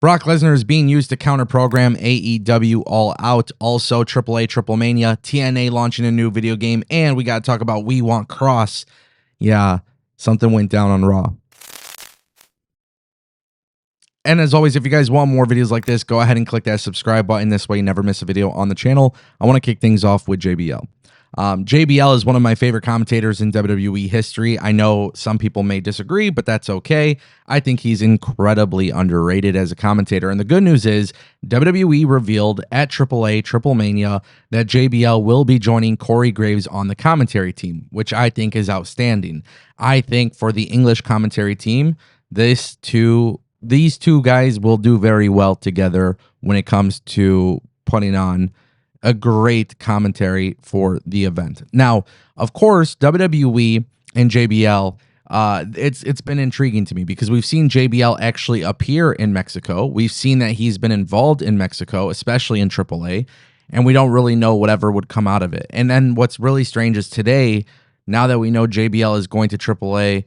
Brock Lesnar is being used to counter-program AEW All Out. Also, AAA TripleMania, TNA launching a new video game, and we got to talk about We Want Kross. Yeah, something went down on Raw. And as always, if you guys want more videos like this, go ahead and click that subscribe button. This way you never miss a video on the channel. I want to kick things off with JBL. JBL is one of my favorite commentators in WWE history. I know some people may disagree, but that's okay. I think he's incredibly underrated as a commentator. And the good news is WWE revealed at AAA TripleMania that JBL will be joining Corey Graves on the commentary team, which I think is outstanding. I think for the English commentary team, these two guys will do very well together when it comes to putting on a great commentary for the event. Now, of course, WWE and JBL, it's been intriguing to me because we've seen JBL actually appear in Mexico. We've seen that he's been involved in Mexico, especially in AAA, and we don't really know whatever would come out of it. And then what's really strange is today, now that we know JBL is going to AAA,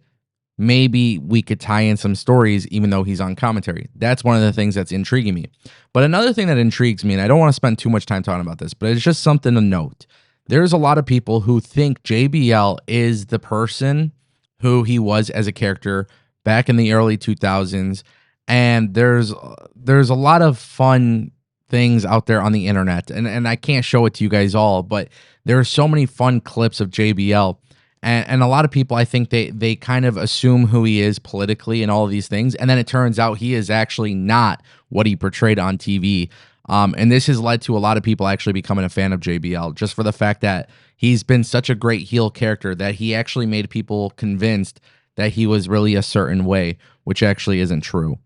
maybe we could tie in some stories even though he's on commentary. That's one of the things that's intriguing me. But another thing that intrigues me, and I don't want to spend too much time talking about this, but it's just something to note. There's a lot of people who think JBL is the person who he was as a character back in the early 2000s. And there's a lot of fun things out there on the internet. And I can't show it to you guys all, but there are so many fun clips of JBL. And a lot of people, I think they kind of assume who he is politically and all of these things. And then it turns out he is actually not what he portrayed on TV. And this has led to a lot of people actually becoming a fan of JBL just for the fact that he's been such a great heel character that he actually made people convinced that he was really a certain way, which actually isn't true.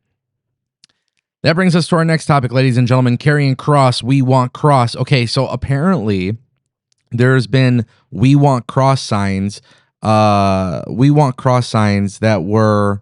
That brings us to our next topic, ladies and gentlemen. Karrion Kross, We Want Kross. Okay, so apparently there's been We Want Kross signs. We Want Kross signs that were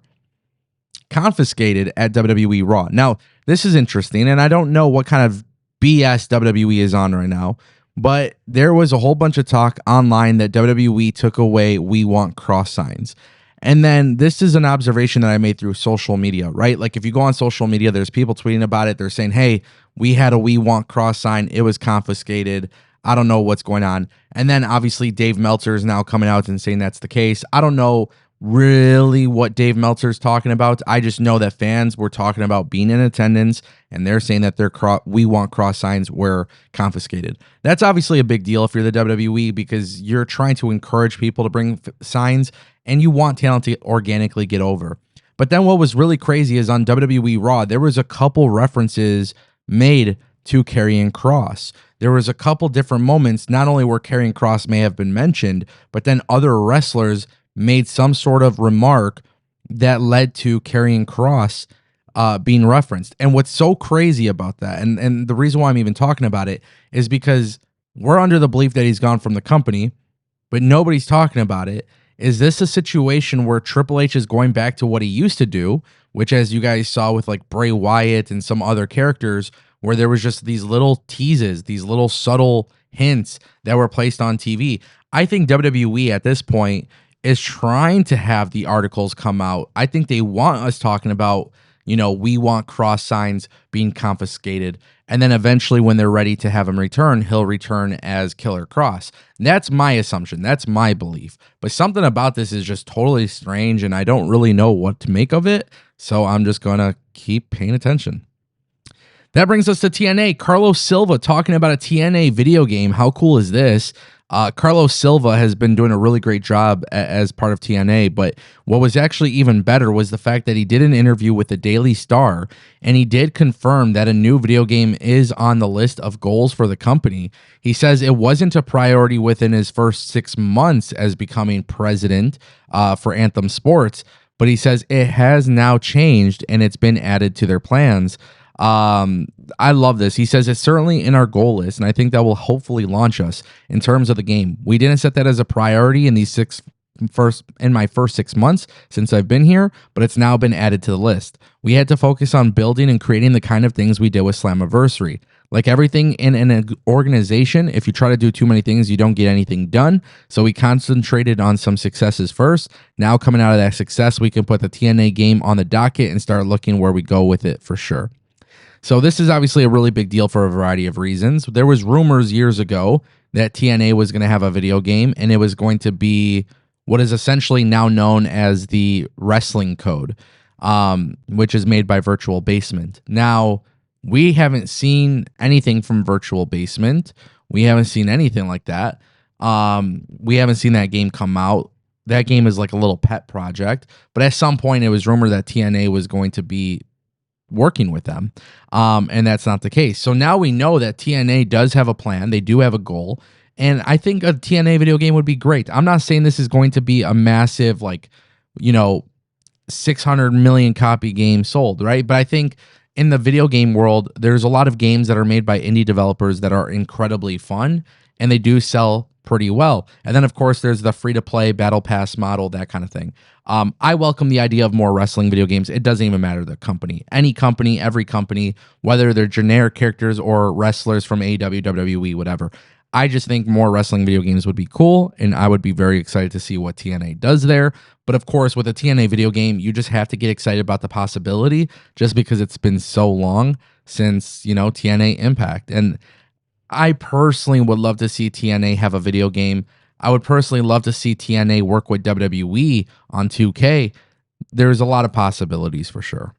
confiscated at WWE Raw. Now, this is interesting, and I don't know what kind of BS WWE is on right now, but there was a whole bunch of talk online that WWE took away We Want Kross signs. And then this is an observation that I made through social media, right? Like if you go on social media, there's people tweeting about it. They're saying, hey, we had a We Want Kross sign. It was confiscated. I don't know what's going on. And then obviously Dave Meltzer is now coming out and saying that's the case. I don't know really what Dave Meltzer is talking about. I just know that fans were talking about being in attendance and they're saying that their We Want Kross signs were confiscated. That's obviously a big deal if you're the WWE because you're trying to encourage people to bring signs and you want talent to organically get over. But then what was really crazy is on WWE Raw, there was a couple references made to Karrion Kross. There was a couple different moments, not only where Karrion Kross may have been mentioned, but then other wrestlers made some sort of remark that led to Karrion Kross being referenced. And what's so crazy about that, and the reason why I'm even talking about it, is because we're under the belief that he's gone from the company, but nobody's talking about it. Is this a situation where Triple H is going back to what he used to do, which as you guys saw with like Bray Wyatt and some other characters, where there was just these little teases, these little subtle hints that were placed on TV. I think WWE at this point is trying to have the articles come out. I think they want us talking about, We Want Kross signs being confiscated. And then eventually when they're ready to have him return, he'll return as Killer Kross. That's my assumption. That's my belief. But something about this is just totally strange and I don't really know what to make of it. So I'm just going to keep paying attention. That brings us to TNA. Carlos Silva talking about a TNA video game. How cool is this? Carlos Silva has been doing a really great job as part of TNA, but what was actually even better was the fact that he did an interview with the Daily Star, and he did confirm that a new video game is on the list of goals for the company. He says it wasn't a priority within his first 6 months as becoming president for Anthem Sports, but he says it has now changed and it's been added to their plans. I love this. He says it's certainly in our goal list, and I think that will hopefully launch us in terms of the game. We didn't set that as a priority in my first 6 months since I've been here, but it's now been added to the list. We had to focus on building and creating the kind of things we did with Slammiversary. Like everything in an organization, if you try to do too many things, you don't get anything done. So we concentrated on some successes first. Now coming out of that success, we can put the TNA game on the docket and start looking where we go with it for sure. So this is obviously a really big deal for a variety of reasons. There was rumors years ago that TNA was going to have a video game, and it was going to be what is essentially now known as the Wrestling Code, which is made by Virtual Basement. Now, we haven't seen anything from Virtual Basement. We haven't seen anything like that. We haven't seen that game come out. That game is like a little pet project, but at some point it was rumored that TNA was going to be working with them, and that's not the case. So now we know that TNA does have a plan. They do have a goal, and I think a TNA video game would be great. I'm not saying this is going to be a massive, like, 600 million copy game sold, right? But I think in the video game world, there's a lot of games that are made by indie developers that are incredibly fun, and they do sell pretty well. And then, of course, there's the free-to-play battle pass model, that kind of thing. I welcome the idea of more wrestling video games. It doesn't even matter the company. Any company, every company, whether they're generic characters or wrestlers from AEW, WWE, whatever. I just think more wrestling video games would be cool, and I would be very excited to see what TNA does there. But of course, with a TNA video game, you just have to get excited about the possibility just because it's been so long since, TNA Impact. And I personally would love to see TNA have a video game. I would personally love to see TNA work with WWE on 2K. There's a lot of possibilities for sure.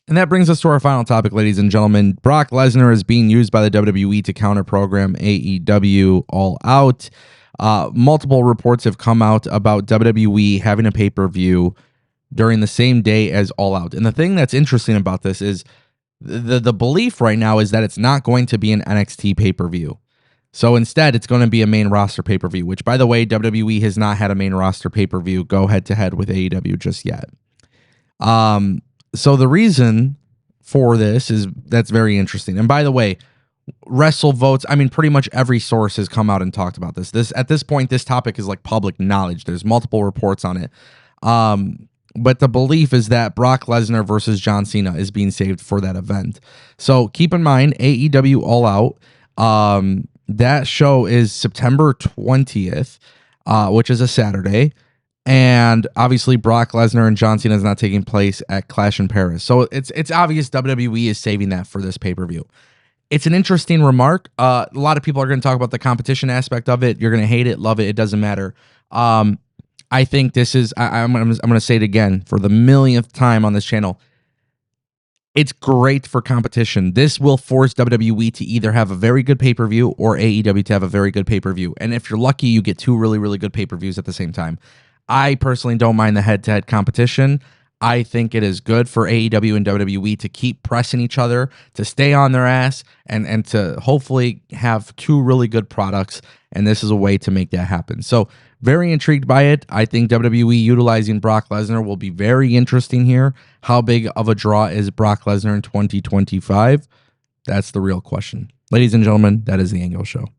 And that brings us to our final topic, ladies and gentlemen. Brock Lesnar is being used by the WWE to counter program AEW All Out. Multiple reports have come out about WWE having a pay-per-view during the same day as All Out. And the thing that's interesting about this is the belief right now is that it's not going to be an NXT pay-per-view. So instead, it's going to be a main roster pay-per-view, which, by the way, WWE has not had a main roster pay-per-view go head-to-head with AEW just yet. So the reason for this is that's very interesting. And by the way, WrestleVotes, I mean, pretty much every source has come out and talked about this. At this point, this topic is like public knowledge. There's multiple reports on it. But the belief is that Brock Lesnar versus John Cena is being saved for that event. So keep in mind, AEW All Out, that show is September 20th, which is a Saturday. And obviously, Brock Lesnar and John Cena is not taking place at Clash in Paris. So it's obvious WWE is saving that for this pay-per-view. It's an interesting remark. A lot of people are going to talk about the competition aspect of it. You're going to hate it, love it. It doesn't matter. I think this is, I'm going to say it again for the millionth time on this channel. It's great for competition. This will force WWE to either have a very good pay-per-view or AEW to have a very good pay-per-view. And if you're lucky, you get two really, really good pay-per-views at the same time. I personally don't mind the head-to-head competition. I think it is good for AEW and WWE to keep pressing each other, to stay on their ass, and to hopefully have two really good products. And this is a way to make that happen. So very intrigued by it. I think WWE utilizing Brock Lesnar will be very interesting here. How big of a draw is Brock Lesnar in 2025? That's the real question. Ladies and gentlemen, that is the Ango Show.